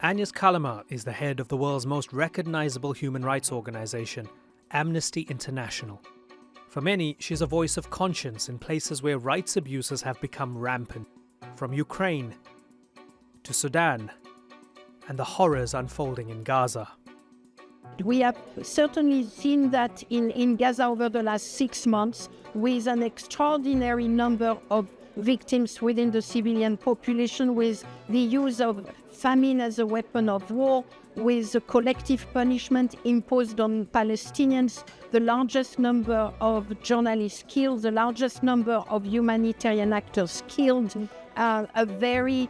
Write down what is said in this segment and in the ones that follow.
Agnes Callamard is the head of the world's most recognizable human rights organization, Amnesty International. For many, she's a voice of conscience in places where rights abuses have become rampant, from Ukraine to Sudan and the horrors unfolding in Gaza. We have certainly seen that in Gaza over the last 6 months, with an extraordinary number of victims within the civilian population, with the use of famine as a weapon of war, with the collective punishment imposed on Palestinians, the largest number of journalists killed, the largest number of humanitarian actors killed, a very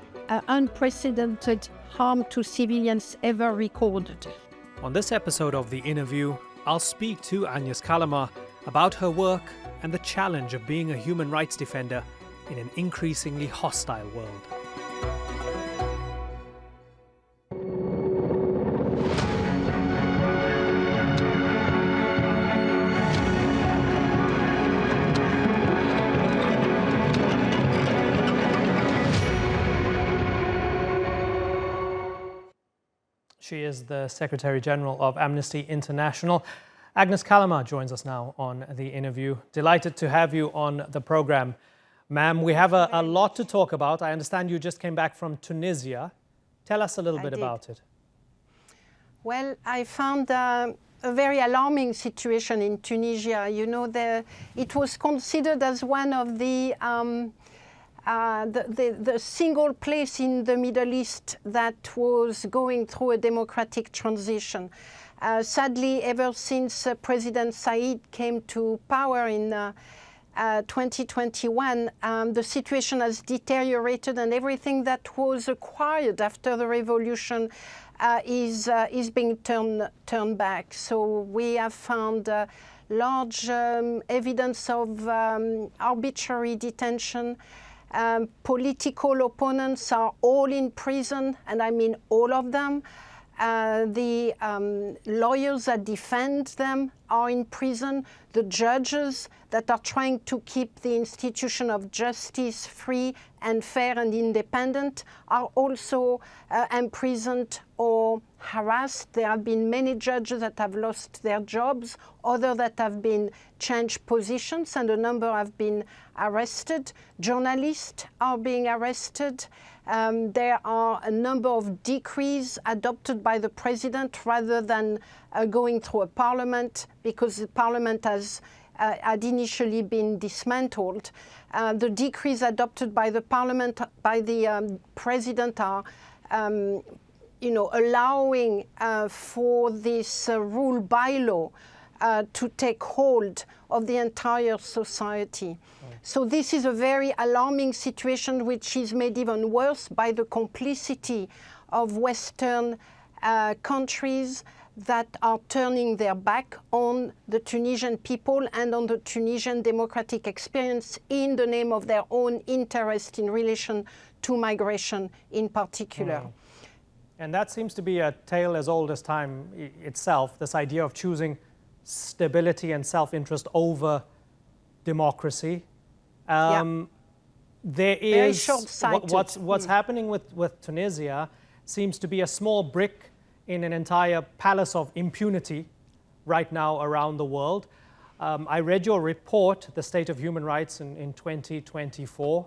unprecedented harm to civilians ever recorded. On this episode of the InnerView, I'll speak to Agnes Callamard about her work and the challenge of being a human rights defender in an increasingly hostile world. She is the Secretary General of Amnesty International. Agnes Callamard joins us now on the InnerView. Delighted to have you on the program. Ma'am, we have a lot to talk about. I understand you just came back from Tunisia. Tell us a little bit about it. Well, I found a very alarming situation in Tunisia. You know, it was considered as one of the single place in the Middle East that was going through a democratic transition. Sadly, ever since President Said came to power in 2021, the situation has deteriorated, and everything that was acquired after the revolution is being turned back. So we have found large evidence of arbitrary detention. Political opponents are all in prison, and I mean all of them. The lawyers that defend them are in prison. The judges that are trying to keep the institution of justice free and fair and independent are also imprisoned or harassed. There have been many judges that have lost their jobs, others that have been changed positions, and a number have been arrested. Journalists are being arrested. There are a number of decrees adopted by the president rather than going through a parliament, because the parliament had initially been dismantled. The decrees adopted by the parliament, by the president, are allowing for this rule by law to take hold of the entire society. So this is a very alarming situation, which is made even worse by the complicity of Western countries that are turning their back on the Tunisian people and on the Tunisian democratic experience in the name of their own interest in relation to migration in particular. And that seems to be a tale as old as time itself, this idea of choosing stability and self-interest over democracy. There is what's happening with Tunisia seems to be a small brick in an entire palace of impunity right now around the world. I read your report, The State of Human Rights in 2024,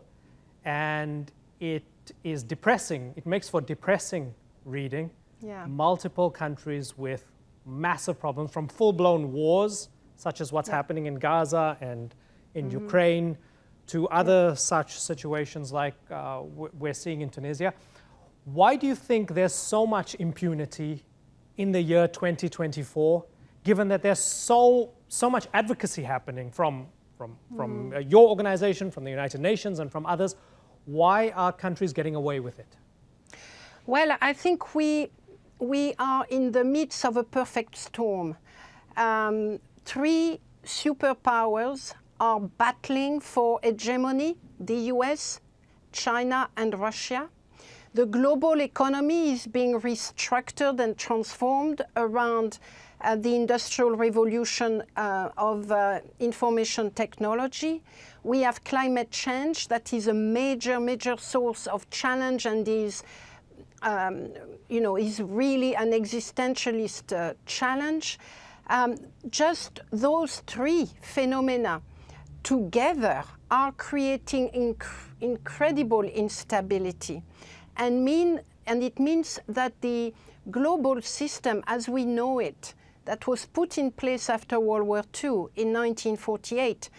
and it is depressing. It makes for depressing reading. Yeah. Multiple countries with massive problems, from full-blown wars, such as what's happening in Gaza and in Ukraine, to other such situations like we're seeing in Tunisia. Why do you think there's so much impunity in the year 2024, given that there's so much advocacy happening from your organization, from the United Nations, and from others? Why are countries getting away with it? Well, I think we are in the midst of a perfect storm. 3 superpowers are battling for hegemony: the US, China, and Russia. The global economy is being restructured and transformed around the industrial revolution of information technology. We have climate change that is a major source of challenge and is is really an existentialist challenge. Just those three phenomena together are creating incredible instability, and it means that the global system as we know it, that was put in place after World War II in 1948,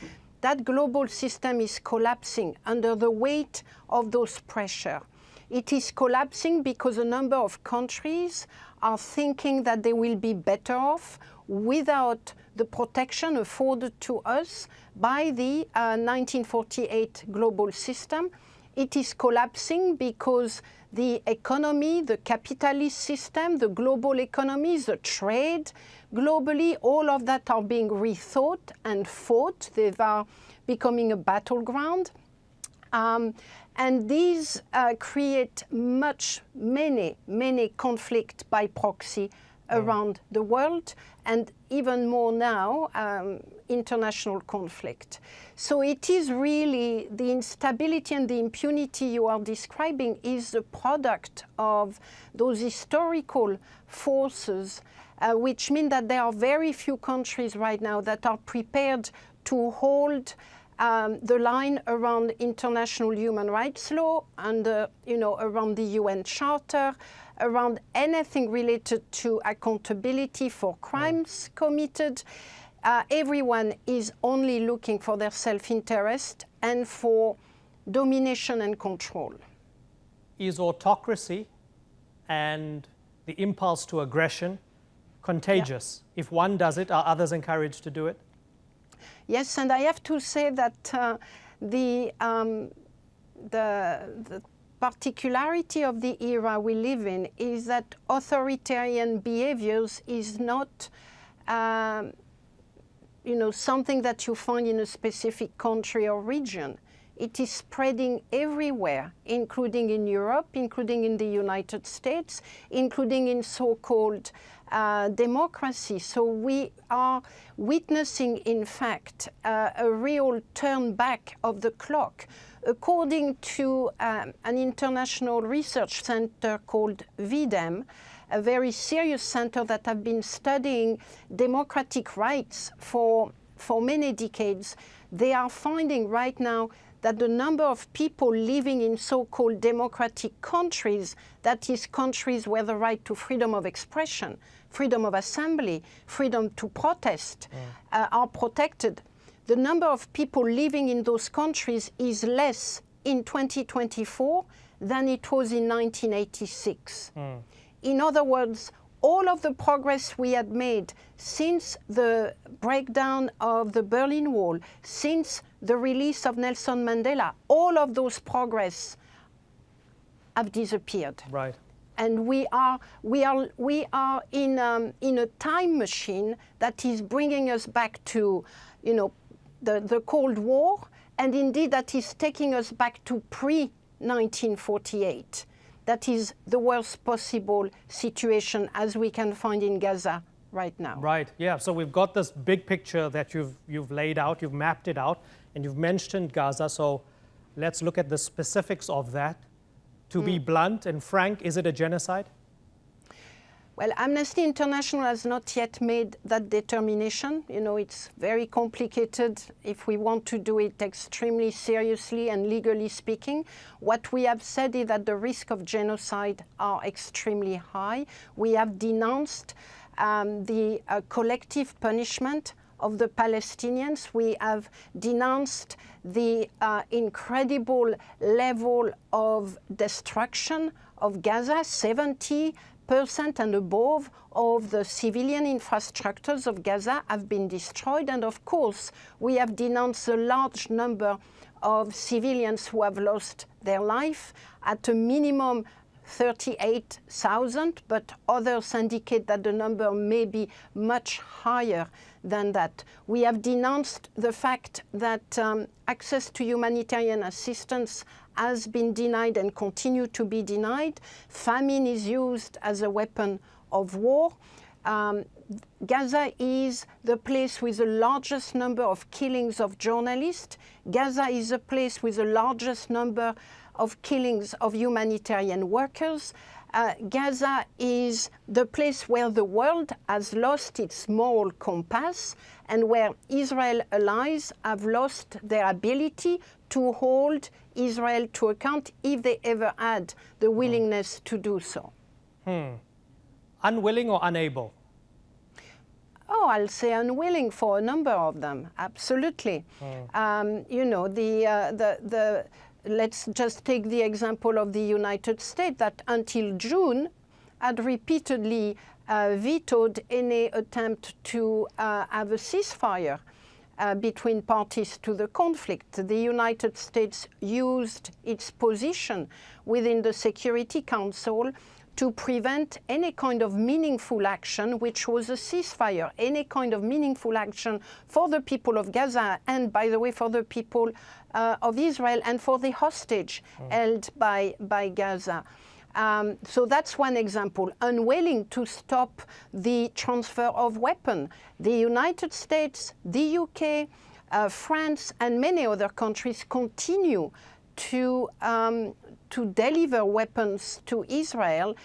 that global system is collapsing under the weight of those pressures. It is collapsing because a number of countries are thinking that they will be better off without the protection afforded to us by the 1948 global system. It is collapsing because the economy, the capitalist system, the global economy, the trade, globally, all of that are being rethought and fought. They are becoming a battleground. And these create many conflicts by proxy around the world, and even more now, international conflict. So it is really the instability and the impunity you are describing is the product of those historical forces, which mean that there are very few countries right now that are prepared to hold the line around international human rights law and around the UN Charter, around anything related to accountability for crimes committed. Everyone is only looking for their self-interest and for domination and control. Is autocracy and the impulse to aggression contagious? Yeah. If one does it, are others encouraged to do it? Yes, and I have to say that the particularity of the era we live in is that authoritarian behaviors is not something that you find in a specific country or region. It is spreading everywhere, including in Europe, including in the United States, including in so-called democracy. So we are witnessing, in fact, a real turn back of the clock. According to an international research center called VDEM, a very serious center that have been studying democratic rights for many decades, they are finding right now that the number of people living in so-called democratic countries, that is countries where the right to freedom of expression, freedom of assembly, freedom to protest are protected. The number of people living in those countries is less in 2024 than it was in 1986. In other words, all of the progress we had made since the breakdown of the Berlin Wall, since the release of Nelson Mandela, all of those progress have disappeared. Right. And we are in a time machine that is bringing us back to, the Cold War, and indeed that is taking us back to pre-1948. That is the worst possible situation as we can find in Gaza right now. Right, yeah, so we've got this big picture that you've laid out, you've mapped it out, and you've mentioned Gaza, so let's look at the specifics of that. To be blunt and frank, is it a genocide? Well, Amnesty International has not yet made that determination. It's very complicated if we want to do it extremely seriously and legally speaking. What we have said is that the risk of genocide are extremely high. We have denounced the collective punishment of the Palestinians. We have denounced the incredible level of destruction of Gaza. 70% and above of the civilian infrastructures of Gaza have been destroyed. And of course, we have denounced a large number of civilians who have lost their life, at a minimum 38,000, but others indicate that the number may be much higher than that. We have denounced the fact that access to humanitarian assistance has been denied and continue to be denied. Famine is used as a weapon of war. Gaza is the place with the largest number of killings of journalists. Gaza is the place with the largest number of killings of humanitarian workers. Gaza is the place where the world has lost its moral compass and where Israel allies have lost their ability to hold Israel to account if they ever had the willingness to do so. Unwilling or unable? Oh, I'll say unwilling for a number of them, absolutely. You know, let's just take the example of the United States that until June had repeatedly vetoed any attempt to have a ceasefire between parties to the conflict. The United States used its position within the Security Council to prevent any kind of meaningful action, which was a ceasefire, any kind of meaningful action for the people of Gaza and, by the way, for the people of Israel and for the hostage held by Gaza. So that's one example, unwilling to stop the transfer of weapons. The United States, the UK, France, and many other countries continue to deliver weapons to Israel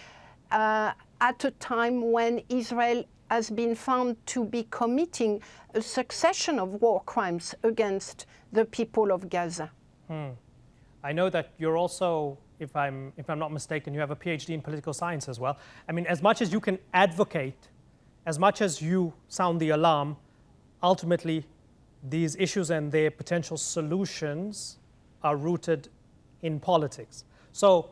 at a time when Israel has been found to be committing a succession of war crimes against the people of Gaza. I know that you're also, if I'm not mistaken, you have a PhD in political science as well. I mean, as much as you can advocate, as much as you sound the alarm, ultimately these issues and their potential solutions are rooted in politics. So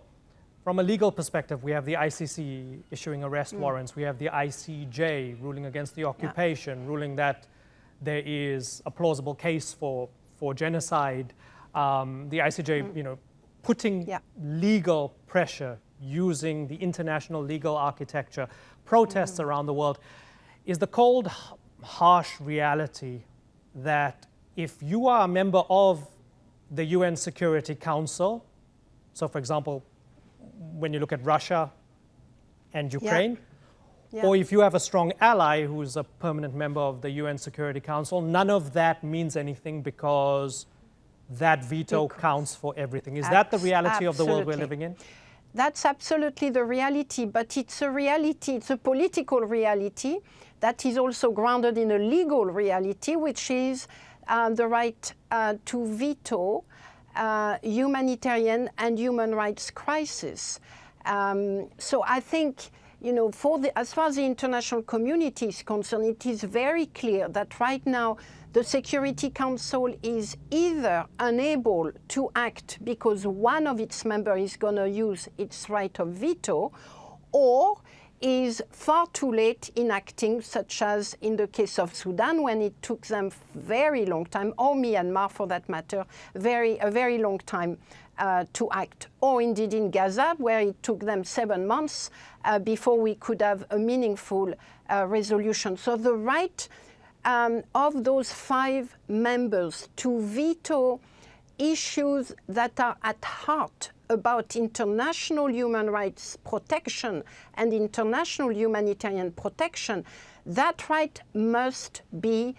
from a legal perspective, we have the ICC issuing arrest warrants. We have the ICJ ruling against the occupation, ruling that there is a plausible case for genocide. The ICJ, you know, putting legal pressure using the international legal architecture, protests around the world. Is the cold, harsh reality that if you are a member of the UN Security Council, so for example, when you look at Russia and Ukraine, or if you have a strong ally who's a permanent member of the UN Security Council, none of that means anything because that veto counts for everything. Is that the reality of the world we're living in? That's absolutely the reality, but it's a reality, it's a political reality that is also grounded in a legal reality, which is the right to veto humanitarian and human rights crisis. So I think, you know, as far as the international community is concerned, it is very clear that right now the Security Council is either unable to act because one of its members is going to use its right of veto, or is far too late in acting, such as in the case of Sudan, when it took them very long time, or Myanmar for that matter, a very long time to act, or indeed in Gaza, where it took them 7 months before we could have a meaningful resolution. So the right of those 5 members to veto issues that are at heart about international human rights protection and international humanitarian protection, that right must be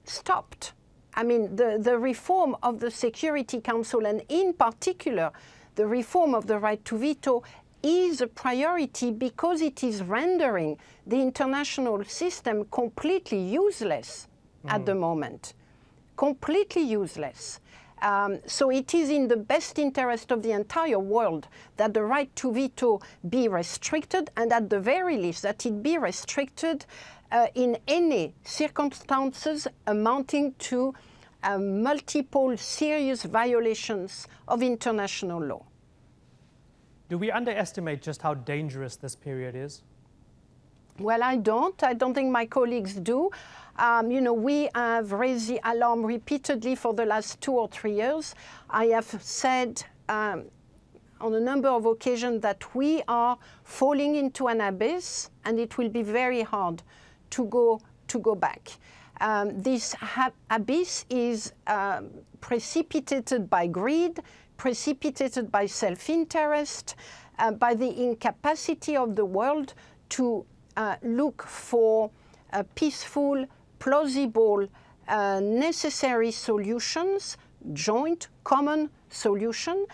stopped. I mean, the reform of the Security Council, and in particular, the reform of the right to veto, is a priority because it is rendering the international system completely useless at the moment. Completely useless. So it is in the best interest of the entire world that the right to veto be restricted, and at the very least that it be restricted in any circumstances amounting to multiple serious violations of international law. Do we underestimate just how dangerous this period is? Well, I don't think my colleagues do. You know, we have raised the alarm repeatedly for the last 2 or 3 years. I have said on a number of occasions that we are falling into an abyss, and it will be very hard to go back. This abyss is precipitated by greed, precipitated by self-interest, by the incapacity of the world to look for peaceful, plausible, necessary solutions, joint, common solution.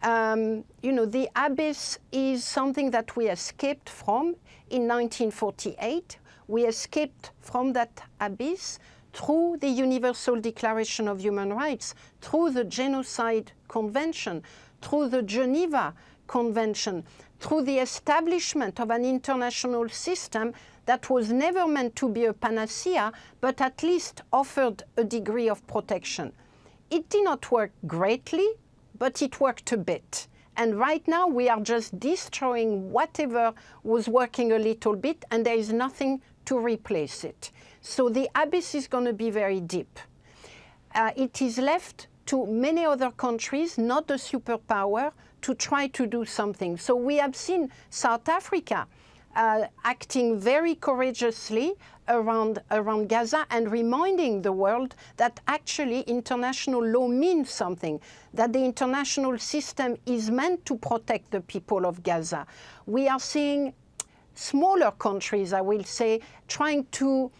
The abyss is something that we escaped from in 1948. We escaped from that abyss through the Universal Declaration of Human Rights, through the Genocide Convention, through the Geneva Convention, through the establishment of an international system that was never meant to be a panacea, but at least offered a degree of protection. It did not work greatly, but it worked a bit. And right now we are just destroying whatever was working a little bit, and there is nothing to replace it. So the abyss is going to be very deep. It is left to many other countries, not a superpower, to try to do something. So we have seen South Africa acting very courageously around Gaza and reminding the world that actually international law means something, that the international system is meant to protect the people of Gaza. We are seeing smaller countries, I will say, trying to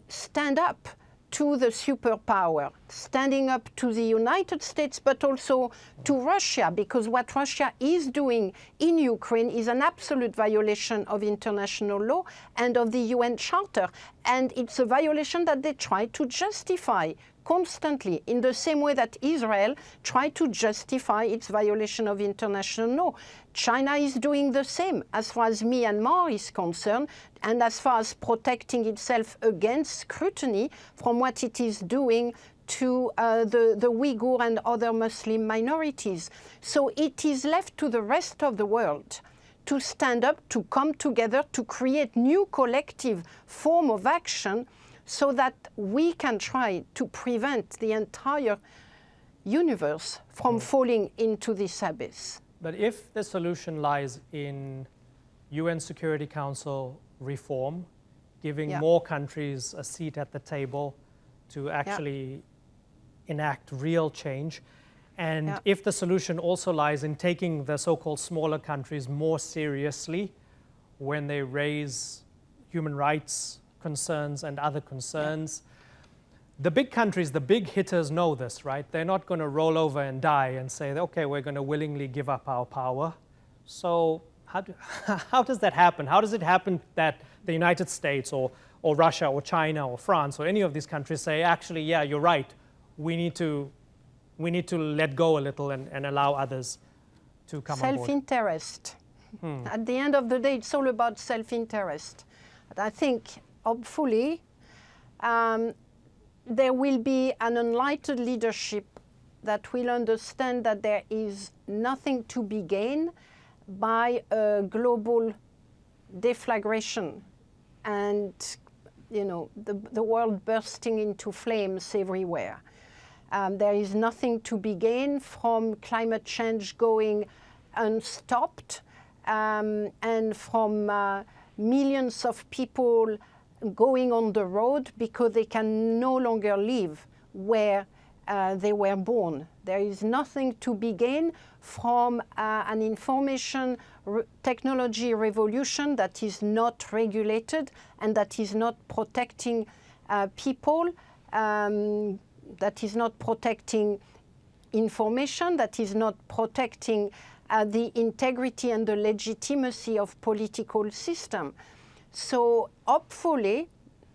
stand up to the superpower, standing up to the United States, but also to Russia, because what Russia is doing in Ukraine is an absolute violation of international law and of the UN Charter. And it's a violation that they try to justify constantly, in the same way that Israel tried to justify its violation of international law. China is doing the same as far as Myanmar is concerned, and as far as protecting itself against scrutiny from what it is doing to the Uyghur and other Muslim minorities. So it is left to the rest of the world to stand up, to come together, to create new collective form of action so that we can try to prevent the entire universe from falling into this abyss. But if the solution lies in UN Security Council reform, giving more countries a seat at the table to actually enact real change, and if the solution also lies in taking the so-called smaller countries more seriously when they raise human rights concerns and other concerns. The big countries, the big hitters know this, right? They're not going to roll over and die and say, okay, we're going to willingly give up our power. So how does that happen? How does it happen that the United States or Russia or China or France or any of these countries say, actually, yeah, you're right, we need to let go a little and allow others to come on board? Self-interest. At the end of the day, it's all about self-interest. I think hopefully, there will be an enlightened leadership that will understand that there is nothing to be gained by a global deflagration and, the world bursting into flames everywhere. There is nothing to be gained from climate change going unstopped and from millions of people going on the road because they can no longer live where they were born. There is nothing to be gained from an information technology revolution that is not regulated and that is not protecting people, that is not protecting information, that is not protecting the integrity and the legitimacy of political system. So hopefully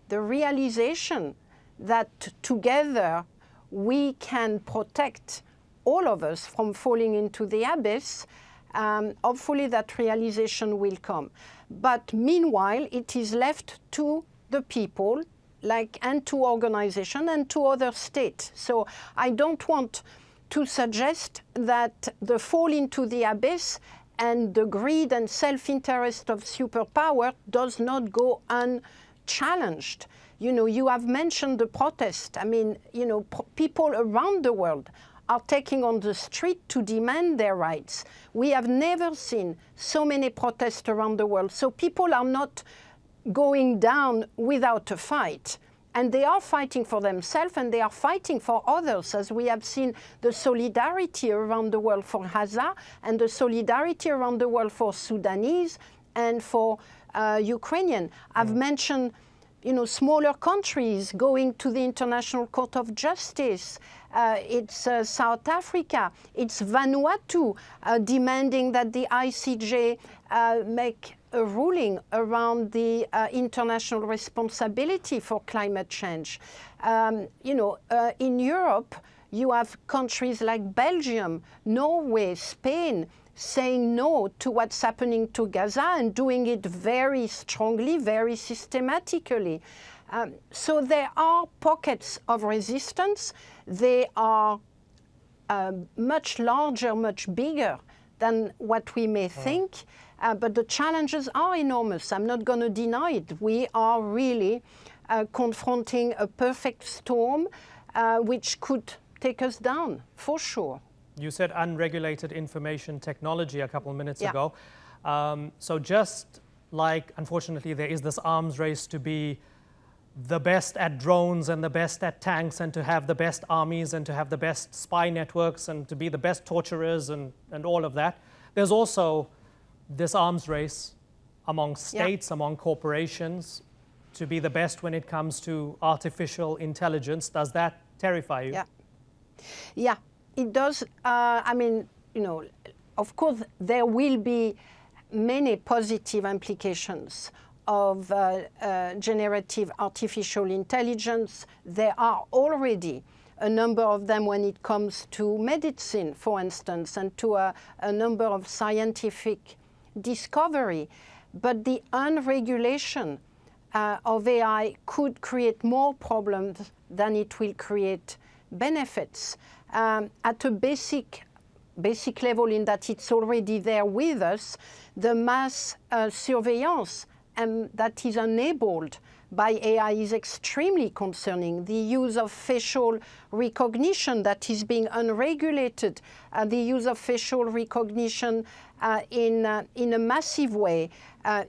the realization that together we can protect all of us from falling into the abyss, hopefully that realization will come. But meanwhile, it is left to the people and to organizations and to other states. So I don't want to suggest that the fall into the abyss and the greed and self-interest of superpower does not go unchallenged. You have mentioned the protest. I mean, people around the world are taking on the street to demand their rights. We have never seen so many protests around the world. So people are not going down without a fight. And they are fighting for themselves and they are fighting for others, as we have seen the solidarity around the world for Gaza and the solidarity around the world for Sudanese and for Ukrainian. I've mentioned smaller countries going to the International Court of Justice. It's South Africa. It's Vanuatu demanding that the ICJ make a ruling around the international responsibility for climate change. In Europe, you have countries like Belgium, Norway, Spain, saying no to what's happening to Gaza and doing it very strongly, very systematically. So there are pockets of resistance. They are much larger, much bigger than what we may think, but the challenges are enormous. I'm not going to deny it. We are really confronting a perfect storm which could take us down, for sure. You said unregulated information technology a couple of minutes ago. So just like, unfortunately, there is this arms race to be the best at drones and the best at tanks and to have the best armies and to have the best spy networks and to be the best torturers and all of that, there's also this arms race among states, among corporations, to be the best when it comes to artificial intelligence. Does that terrify you? Yeah, it does. Of course, there will be many positive implications of generative artificial intelligence. There are already a number of them when it comes to medicine, for instance, and to a number of scientific discovery. But the unregulation of AI could create more problems than it will create benefits. At a basic level, in that it's already there with us, the mass surveillance that is enabled by AI is extremely concerning. The use of facial recognition that is being unregulated, the use of facial recognition in a massive way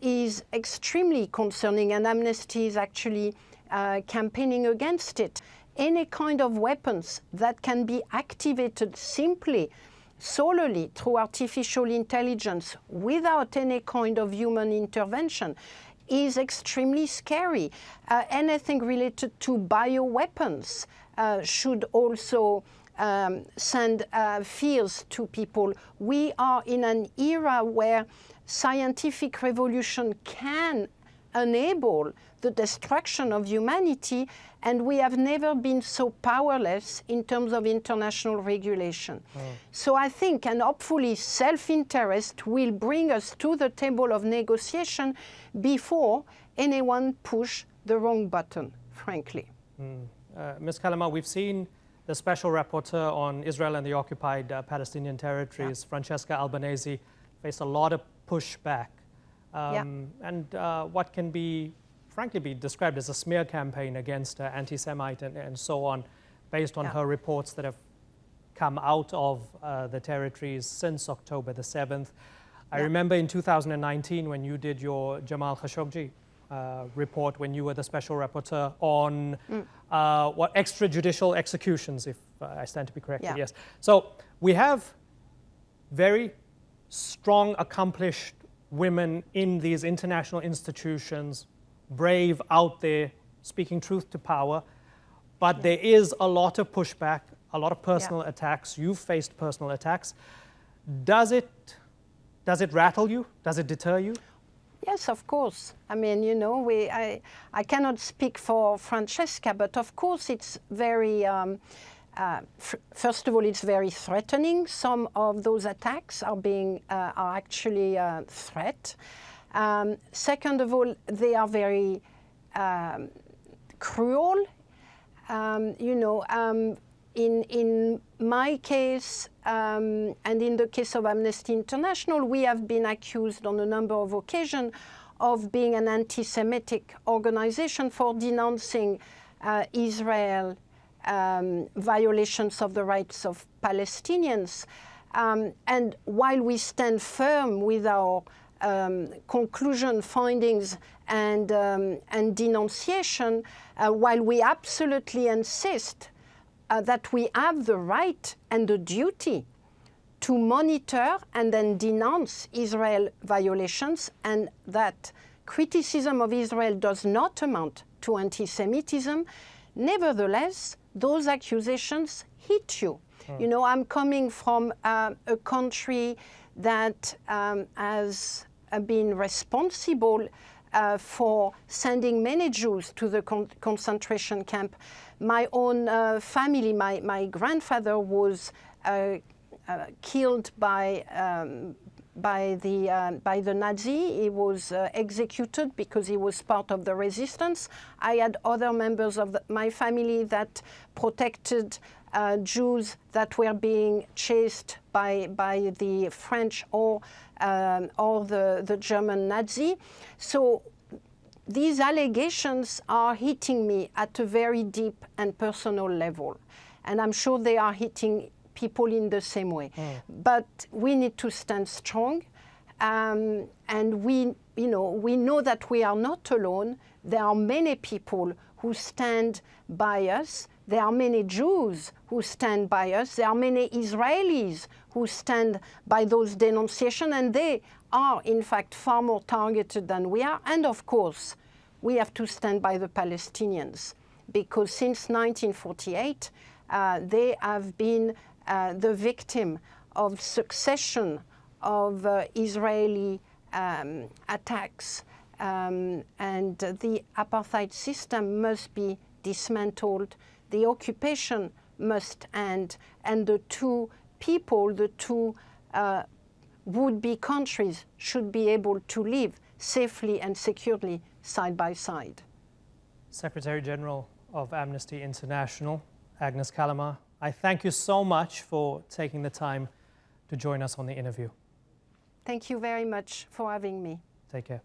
is extremely concerning, and Amnesty is actually campaigning against it. Any kind of weapons that can be activated solely through artificial intelligence without any kind of human intervention is extremely scary. Anything related to bioweapons should also send fears to people. We are in an era where scientific revolution can enable the destruction of humanity, and we have never been so powerless in terms of international regulation. So I think, and hopefully, self-interest will bring us to the table of negotiation before anyone push the wrong button, frankly. Ms. Callamard, we've seen the Special Rapporteur on Israel and the occupied Palestinian territories, Francesca Albanese, face a lot of pushback. And what can be, frankly, be described as a smear campaign against anti-Semite and so on, based on her reports that have come out of the territories since October the 7th. I remember in 2019 when you did your Jamal Khashoggi report, when you were the Special Rapporteur on extrajudicial executions, if I stand to be corrected, yes. So we have very strong, accomplished women in these international institutions, brave, out there, speaking truth to power, but there is a lot of pushback, a lot of personal attacks. You've faced personal attacks. Does it rattle you? Does it deter you? Yes, of course. I mean, I cannot speak for Francesca, but of course it's very, first of all, it's very threatening. Some of those attacks are actually a threat. Second of all, they are very cruel. In my case, and in the case of Amnesty International, we have been accused on a number of occasions of being an anti-Semitic organization for denouncing Israel violations of the rights of Palestinians. And while we stand firm with our conclusion, findings, and denunciation, while we absolutely insist that we have the right and the duty to monitor and then denounce Israel violations, and that criticism of Israel does not amount to anti-Semitism, nevertheless, those accusations hit you. You know, I'm coming from a country that has been responsible for sending many Jews to the concentration camp. My own family, my grandfather was killed by the Nazi. He was executed because he was part of the resistance. I had other members of my family that protected Jews that were being chased by the French or the German Nazi. So these allegations are hitting me at a very deep and personal level. And I'm sure they are hitting people in the same way. But we need to stand strong. And we know that we are not alone. There are many people who stand by us. There are many Jews who stand by us. There are many Israelis who stand by those denunciations, and they are, in fact, far more targeted than we are. And of course, we have to stand by the Palestinians, because since 1948, they have been the victim of succession of Israeli attacks. And the apartheid system must be dismantled. The occupation must end, and the two people, the two would-be countries should be able to live safely and securely side by side. Secretary General of Amnesty International, Agnes Callamard, I thank you so much for taking the time to join us on the InnerView. Thank you very much for having me. Take care.